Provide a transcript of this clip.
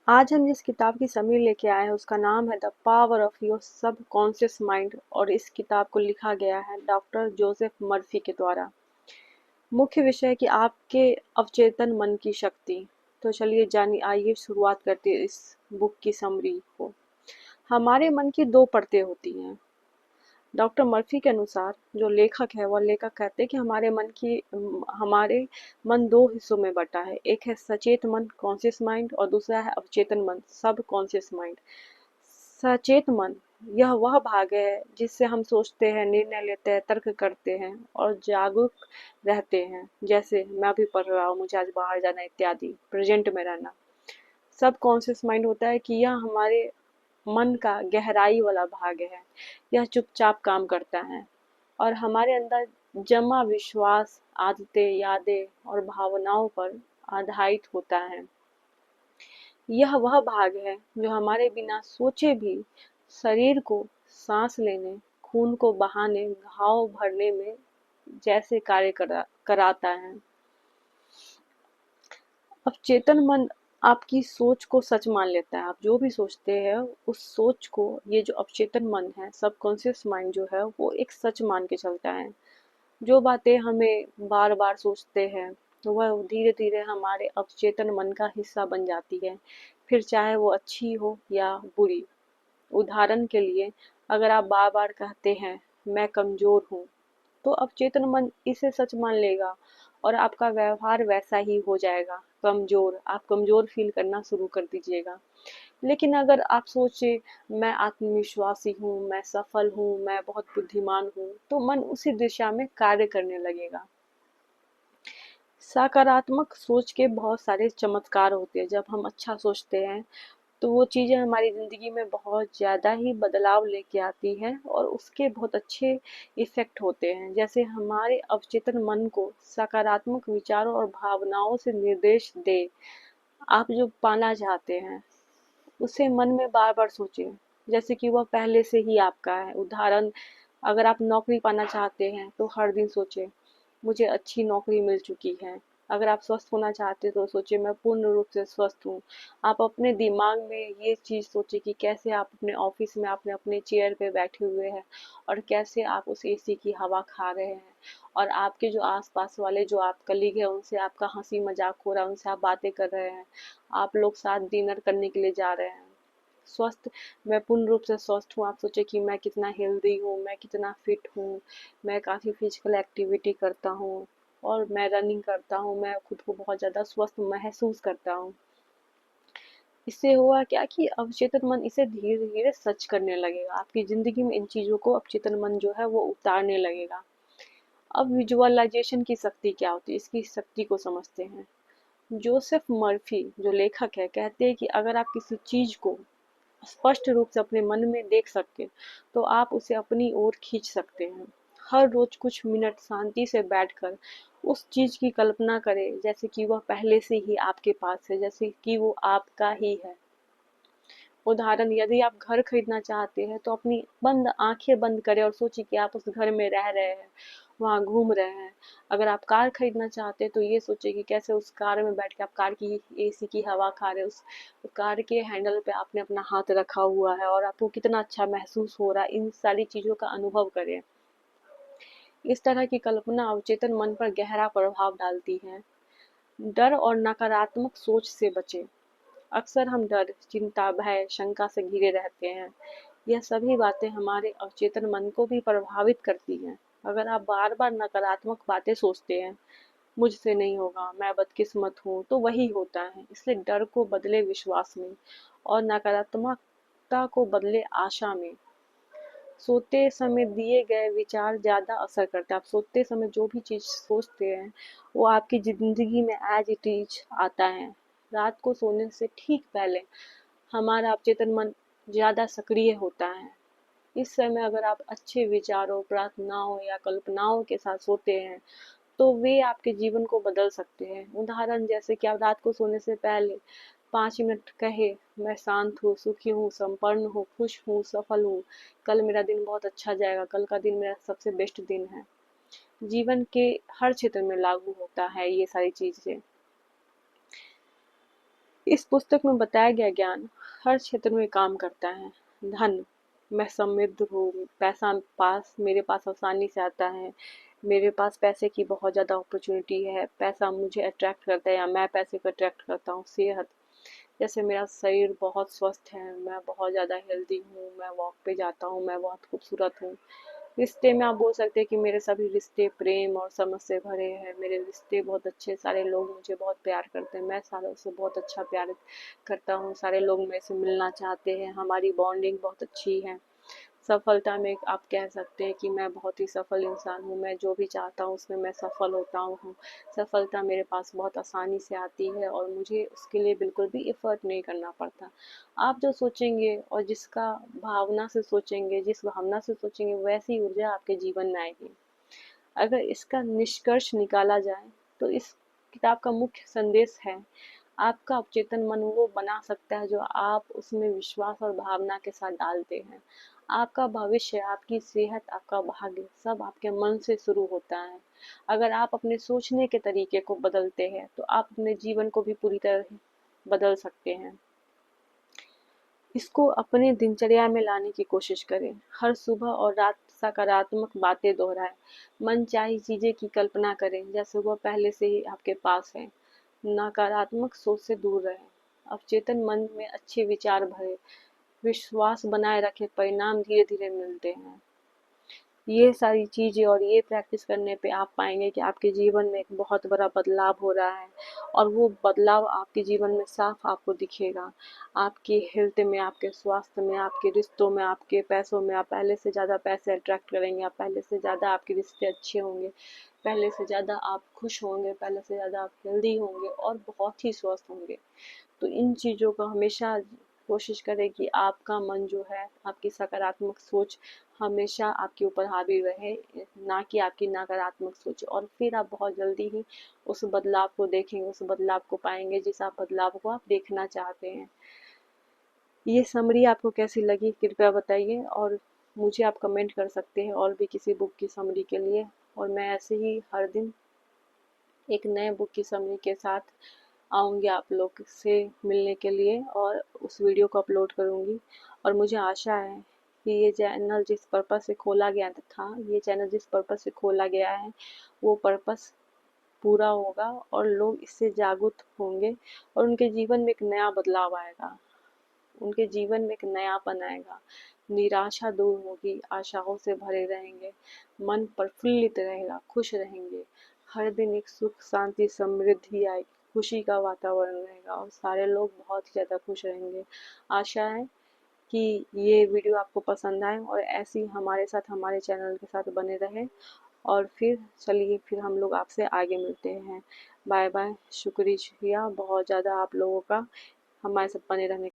आज हम जिस किताब की समरी लेके आए हैं उसका नाम है द पावर ऑफ योर सब कॉन्शियस माइंड और इस किताब को लिखा गया है डॉक्टर जोसेफ मर्फी के द्वारा। मुख्य विषय है कि आपके अवचेतन मन की शक्ति। तो चलिए जानिए, आइए शुरुआत करते हैं इस बुक की समरी को। हमारे मन की दो परतें होती हैं। डॉक्टर मर्फी के अनुसार जो लेखक है वह लेखक कहते हैं कि हमारे मन दो हिस्सों में बटा है। एक है सचेत मन कॉन्शियस माइंड और दूसरा है अवचेतन मन सब कॉन्शियस माइंड। सचेत मन यह वह भाग है जिससे हम सोचते हैं, निर्णय लेते हैं, तर्क करते हैं और जागरूक रहते हैं। जैसे मैं अभी पढ़ रहा हूँ, मुझे आज बाहर जाना इत्यादि, प्रेजेंट में रहना। सब कॉन्शियस माइंड होता है कि यह हमारे मन का गहराई वाला भाग है। यह चुपचाप काम करता है और हमारे अंदर जमा विश्वास, आदतें, यादें और भावनाओं पर आधारित होता है। यह वह भाग है जो हमारे बिना सोचे भी शरीर को सांस लेने, खून को बहाने, घाव भरने में जैसे कार्य कराता है। अब चेतन मन आपकी सोच को सच मान लेता है। आप जो भी सोचते हैं उस सोच को ये जो अवचेतन मन है, सबकॉन्शियस माइंड जो है, वो एक सच मान के चलता है। जो बातें हमें बार बार सोचते हैं तो वह धीरे धीरे हमारे अवचेतन मन का हिस्सा बन जाती है, फिर चाहे वो अच्छी हो या बुरी। उदाहरण के लिए, अगर आप बार बार कहते हैं मैं कमजोर हूँ, तो अवचेतन मन इसे सच मान लेगा और आपका व्यवहार वैसा ही हो जाएगा। कमजोर, आप कमजोर फील करना शुरू कर दीजिएगा। लेकिन अगर आप सोचे मैं आत्मविश्वासी हूँ, मैं सफल हूँ, मैं बहुत बुद्धिमान हूँ, तो मन उसी दिशा में कार्य करने लगेगा। सकारात्मक सोच के बहुत सारे चमत्कार होते हैं। जब हम अच्छा सोचते हैं तो वो चीज़ें हमारी ज़िंदगी में बहुत ज़्यादा ही बदलाव लेके आती हैं और उसके बहुत अच्छे इफ़ेक्ट होते हैं। जैसे हमारे अवचेतन मन को सकारात्मक विचारों और भावनाओं से निर्देश दे। आप जो पाना चाहते हैं उसे मन में बार बार सोचें, जैसे कि वह पहले से ही आपका है। उदाहरण, अगर आप नौकरी पाना चाहते हैं तो हर दिन सोचें मुझे अच्छी नौकरी मिल चुकी है। अगर आप स्वस्थ होना चाहते हैं तो सोचिए मैं पूर्ण रूप से स्वस्थ हूँ। आप अपने दिमाग में ये चीज़ सोचिए कि कैसे आप अपने ऑफिस में आपने अपने चेयर पे बैठे हुए हैं और कैसे आप उस एसी की हवा खा रहे हैं और आपके जो आसपास वाले जो आप कलीग हैं उनसे आपका हंसी मजाक हो रहा है, उनसे आप बातें कर रहे हैं, आप लोग साथ डिनर करने के लिए जा रहे हैं। स्वस्थ, मैं पूर्ण रूप से स्वस्थ हूँ। आप सोचे कि मैं कितना हेल्दी हूँ, मैं कितना फिट हूँ, मैं काफ़ी फिजिकल एक्टिविटी करता हूँ और मैं रनिंग करता हूँ, मैं खुद को बहुत ज़्यादा स्वस्थ महसूस करता हूँ। इससे हुआ क्या कि अवचेतन मन इसे धीरे धीरे सच करने लगेगा। आपकी ज़िंदगी में इन चीज़ों को अवचेतन मन जो है वो उतारने लगेगा। अब विजुअलाइजेशन की शक्ति क्या होती है, इसकी शक्ति को समझते हैं। जोसेफ मर्फी जो लेखक है कहते हैं कि अगर आप किसी चीज़ को स्पष्ट रूप से अपने मन में देख सके तो आप उसे अपनी ओर खींच सकते हैं। हर रोज कुछ मिनट शांति से बैठकर उस चीज की कल्पना करें जैसे कि वह पहले से ही आपके पास है, जैसे कि वो आपका ही है। उदाहरण, यदि आप घर खरीदना चाहते हैं तो अपनी आंखें बंद करें और सोचिए कि आप उस घर में रह रहे हैं, वहाँ घूम रहे हैं। अगर आप कार खरीदना चाहते हैं तो ये सोचिए कि कैसे उस कार में बैठ के आप कार की एसी की हवा खा रहे हैं, उस कार के हैंडल पे आपने अपना हाथ रखा हुआ है और आपको कितना अच्छा महसूस हो रहा है। इन सारी चीजों का अनुभव करें। इस तरह की कल्पना अवचेतन मन पर गहरा प्रभाव डालती है। डर और नकारात्मक सोच से बचें। अक्सर हम डर, चिंता, भय, शंका से घिरे रहते हैं। यह सभी बातें हमारे अवचेतन मन को भी प्रभावित करती हैं। अगर आप बार बार नकारात्मक बातें सोचते हैं, मुझसे नहीं होगा, मैं बदकिस्मत हूँ, तो वही होता है। इसलिए डर को बदले विश्वास में और नकारात्मकता को बदले आशा में। सोते समय दिए गए विचार ज्यादा असर करते हैं। आप सोते समय जो भी चीज सोचते हैं वो आपकी जिंदगी में एज इट इज आता है। रात को सोने से ठीक पहले हमारा अवचेतन मन ज्यादा सक्रिय होता है। इस समय अगर आप अच्छे विचारों, प्रार्थनाओं या कल्पनाओं के साथ सोते हैं तो वे आपके जीवन को बदल सकते हैं। उदाहरण, जैसे कि आप रात को सोने से पहले 5 मिनट कहे मैं शांत हूँ, सुखी हूँ, संपन्न हूँ, खुश हूँ, सफल हूँ, कल मेरा दिन बहुत अच्छा जाएगा, कल का दिन मेरा सबसे बेस्ट दिन है। जीवन के हर क्षेत्र में लागू होता है ये सारी चीजें। इस पुस्तक में बताया गया ज्ञान हर क्षेत्र में काम करता है। धन, मैं समृद्ध हूँ, पैसा पास मेरे पास आसानी से आता है, मेरे पास पैसे की बहुत ज़्यादा अपॉर्चुनिटी है, पैसा मुझे अट्रैक्ट करता है या मैं पैसे को अट्रैक्ट करता हूँ। सेहत, जैसे मेरा शरीर बहुत स्वस्थ है, मैं बहुत ज़्यादा हेल्दी हूँ, मैं वॉक पे जाता हूँ, मैं बहुत खूबसूरत हूँ। रिश्ते में आप बोल सकते हैं कि मेरे सभी रिश्ते प्रेम और समझ से भरे हैं, मेरे रिश्ते बहुत अच्छे, सारे लोग मुझे बहुत प्यार करते हैं, मैं सारों से बहुत अच्छा प्यार करता हूँ, सारे लोग मेरे से मिलना चाहते हैं, हमारी बॉन्डिंग बहुत अच्छी है। सफलता में आप कह सकते हैं कि मैं बहुत ही सफल इंसान हूँ, मैं जो भी चाहता हूँ उसमें मैं सफल होता हूँ। सफलता मेरे पास बहुत आसानी से आती है और मुझे उसके लिए बिल्कुल भी एफर्ट नहीं करना पड़ता। आप जो सोचेंगे और जिसका भावना से सोचेंगे, जिस भावना से सोचेंगे, वैसी ऊर्जा आपके जीवन में आएगी। अगर इसका निष्कर्ष निकाला जाए तो इस किताब का मुख्य संदेश है, आपका अवचेतन मन वो बना सकता है जो आप उसमें विश्वास और भावना के साथ डालते हैं। आपका भविष्य, आपकी सेहत, आपका भाग्य सब आपके मन से शुरू होता है। अगर आप अपने सोचने के तरीके को बदलते हैं तो आप अपने जीवन को भी पूरी तरह बदल सकते हैं। इसको अपने दिनचर्या में लाने की कोशिश करें। हर सुबह और रात सकारात्मक बातें दोहराएं। मनचाही चीजें की कल्पना करें जैसे वह पहले से ही आपके पास है। नकारात्मक सोच से दूर रहें। अवचेतन मन में अच्छे विचार भरें। विश्वास बनाए रखें, परिणाम धीरे धीरे मिलते हैं। ये सारी चीज़ें और ये प्रैक्टिस करने पे आप पाएंगे कि आपके जीवन में एक बहुत बड़ा बदलाव हो रहा है और वो बदलाव आपके जीवन में साफ आपको दिखेगा। आपकी हेल्थ में, आपके स्वास्थ्य में, आपके रिश्तों में, आपके पैसों में, आप पहले से ज़्यादा पैसे अट्रैक्ट करेंगे, आप पहले से ज़्यादा आपके रिश्ते अच्छे होंगे, पहले से ज़्यादा आप खुश होंगे, पहले से ज़्यादा आप हेल्दी होंगे और बहुत ही स्वस्थ होंगे। तो इन चीज़ों का हमेशा कोशिश करें कि आपका मन जो है, आपकी सकारात्मक सोच हमेशा आपके ऊपर हावी रहे, ना कि आपकी नकारात्मक सोच, और फिर आप बहुत जल्दी ही उस बदलाव को देखेंगे, उस बदलाव को पाएंगे जिस आप बदलाव को आप देखना चाहते हैं। ये समरी आपको कैसी लगी कृपया बताइए, और मुझे आप कमेंट कर सकते हैं और भी किसी बुक की समरी के लिए, और मैं ऐसे ही हर दिन एक नए बुक की समरी के साथ आऊँगी आप लोग से मिलने के लिए और उस वीडियो को अपलोड करूँगी। और मुझे आशा है कि ये चैनल जिस पर्पज़ से खोला गया था, ये चैनल जिस पर्पज़ से खोला गया है वो पर्पज़ पूरा होगा और लोग इससे जागरूक होंगे और उनके जीवन में एक नया बदलाव आएगा, उनके जीवन में एक नयापन आएगा, निराशा दूर होगी, आशाओं से भरे रहेंगे, मन प्रफुल्लित रहेगा, खुश रहेंगे, हर दिन एक सुख शांति समृद्धि आएगी, खुशी का वातावरण रहेगा और सारे लोग बहुत ही ज़्यादा खुश रहेंगे। आशा है कि ये वीडियो आपको पसंद आए और ऐसे ही हमारे साथ, हमारे चैनल के साथ बने रहें। और फिर चलिए, फिर हम लोग आपसे आगे मिलते हैं। बाय बाय, शुक्रिया बहुत ज़्यादा आप लोगों का हमारे साथ बने रहने